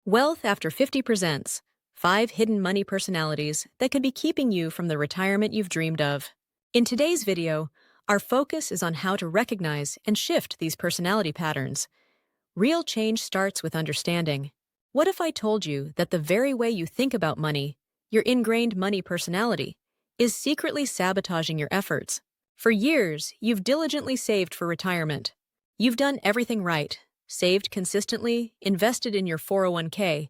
Wealth After 50 presents 5 hidden money personalities that could be keeping you from the retirement you've dreamed of. In today's video, our focus is on how to recognize and shift these personality patterns. Real change starts with understanding. What if I told you that the very way you think about money, your ingrained money personality, is secretly sabotaging your efforts? For years, you've diligently saved for retirement. You've done everything right, saved consistently, invested in your 401k,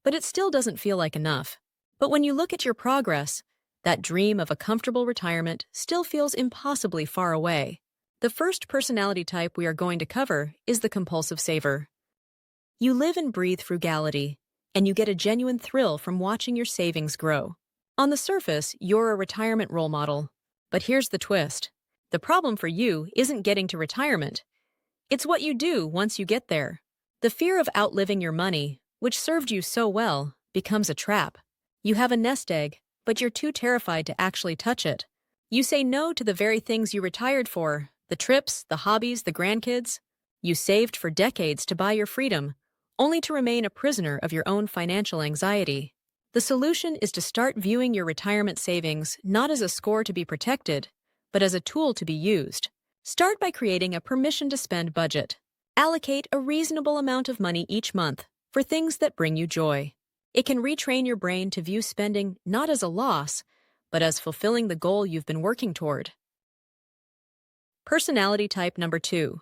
but it still doesn't feel like enough. But when you look at your progress, that dream of a comfortable retirement still feels impossibly far away. The first personality type we are going to cover is the compulsive saver. You live and breathe frugality, and you get a genuine thrill from watching your savings grow. On the surface, you're a retirement role model. But here's the twist. The problem for you isn't getting to retirement. It's what you do once you get there. The fear of outliving your money, which served you so well, becomes a trap. You have a nest egg, but you're too terrified to actually touch it. You say no to the very things you retired for, the trips, the hobbies, the grandkids. You saved for decades to buy your freedom, only to remain a prisoner of your own financial anxiety. The solution is to start viewing your retirement savings not as a score to be protected, but as a tool to be used. Start by creating a permission-to-spend budget. Allocate a reasonable amount of money each month for things that bring you joy. It can retrain your brain to view spending not as a loss, but as fulfilling the goal you've been working toward. Personality type number 2.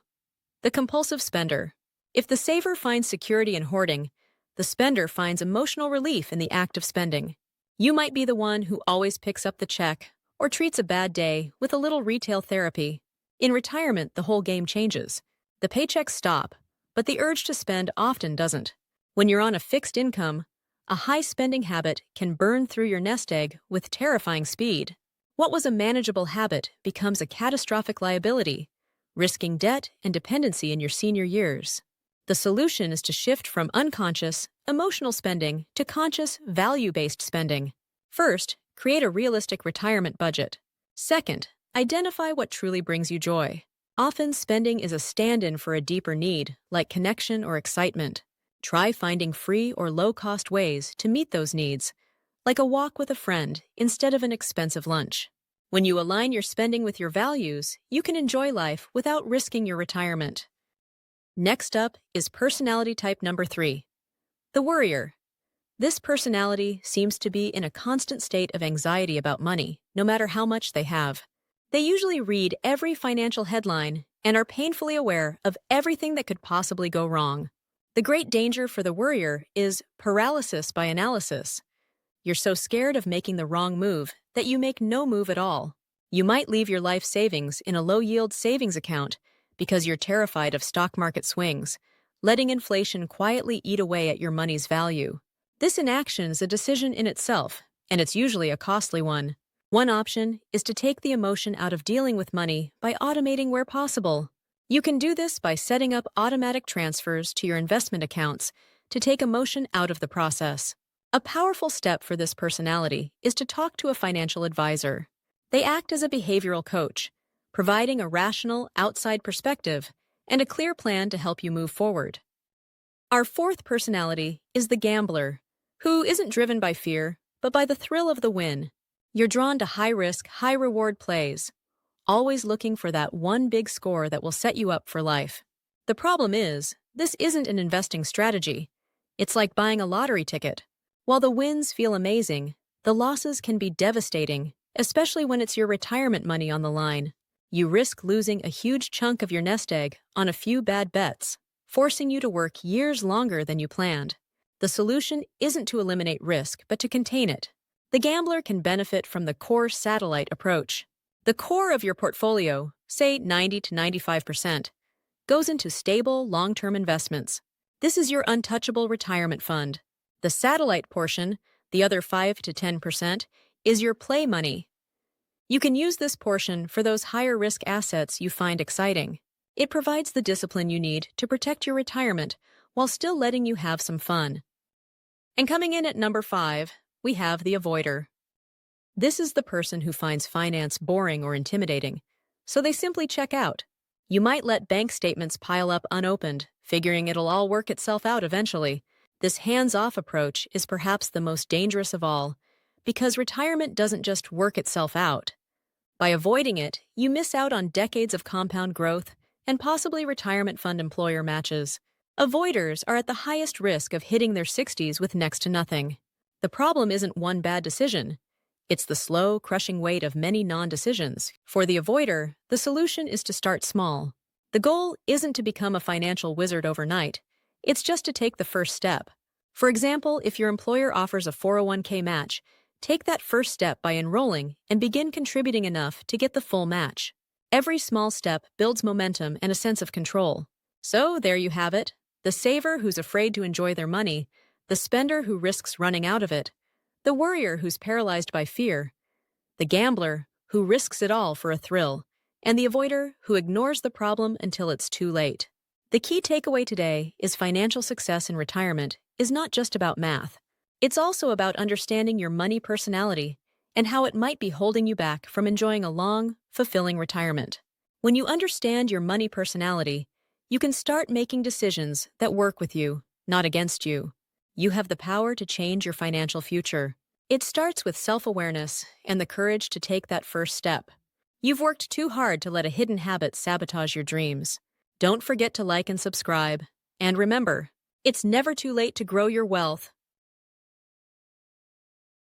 The compulsive spender. If the saver finds security in hoarding, the spender finds emotional relief in the act of spending. You might be the one who always picks up the check or treats a bad day with a little retail therapy. In retirement, the whole game changes. The paychecks stop, but the urge to spend often doesn't. When you're on a fixed income, a high spending habit can burn through your nest egg with terrifying speed. What was a manageable habit becomes a catastrophic liability, risking debt and dependency in your senior years. The solution is to shift from unconscious, emotional spending to conscious, value-based spending. First, create a realistic retirement budget. Second, identify what truly brings you joy. Often, spending is a stand-in for a deeper need, like connection or excitement. Try finding free or low-cost ways to meet those needs, like a walk with a friend instead of an expensive lunch. When you align your spending with your values, you can enjoy life without risking your retirement. Next up is personality type number 3. The worrier. This personality seems to be in a constant state of anxiety about money, no matter how much they have. They usually read every financial headline and are painfully aware of everything that could possibly go wrong. The great danger for the worrier is paralysis by analysis. You're so scared of making the wrong move that you make no move at all. You might leave your life savings in a low-yield savings account because you're terrified of stock market swings, letting inflation quietly eat away at your money's value. This inaction is a decision in itself, and it's usually a costly one. One option is to take the emotion out of dealing with money by automating where possible. You can do this by setting up automatic transfers to your investment accounts to take emotion out of the process. A powerful step for this personality is to talk to a financial advisor. They act as a behavioral coach, providing a rational, outside perspective and a clear plan to help you move forward. Our fourth personality is the gambler, who isn't driven by fear, but by the thrill of the win. You're drawn to high-risk, high-reward plays, always looking for that one big score that will set you up for life. The problem is, this isn't an investing strategy. It's like buying a lottery ticket. While the wins feel amazing, the losses can be devastating, especially when it's your retirement money on the line. You risk losing a huge chunk of your nest egg on a few bad bets, forcing you to work years longer than you planned. The solution isn't to eliminate risk, but to contain it. The gambler can benefit from the core satellite approach. The core of your portfolio, say 90 to 95%, goes into stable, long-term investments. This is your untouchable retirement fund. The satellite portion, the other 5 to 10%, is your play money. You can use this portion for those higher-risk assets you find exciting. It provides the discipline you need to protect your retirement while still letting you have some fun. And coming in at number 5, we have the avoider. This is the person who finds finance boring or intimidating, so they simply check out. You might let bank statements pile up unopened, figuring it'll all work itself out eventually. This hands-off approach is perhaps the most dangerous of all, because retirement doesn't just work itself out. By avoiding it, you miss out on decades of compound growth and possibly retirement fund employer matches. Avoiders are at the highest risk of hitting their 60s with next to nothing. The problem isn't one bad decision. It's the slow, crushing weight of many non-decisions. For the avoider, the solution is to start small. The goal isn't to become a financial wizard overnight. It's just to take the first step. For example, if your employer offers a 401k match, take that first step by enrolling and begin contributing enough to get the full match. Every small step builds momentum and a sense of control. So there you have it. The saver who's afraid to enjoy their money, the spender who risks running out of it, the worrier who's paralyzed by fear, the gambler who risks it all for a thrill, and the avoider who ignores the problem until it's too late. The key takeaway today is financial success in retirement is not just about math. It's also about understanding your money personality and how it might be holding you back from enjoying a long, fulfilling retirement. When you understand your money personality, you can start making decisions that work with you, not against you. You have the power to change your financial future. It starts with self-awareness and the courage to take that first step. You've worked too hard to let a hidden habit sabotage your dreams. Don't forget to like and subscribe. And remember, it's never too late to grow your wealth.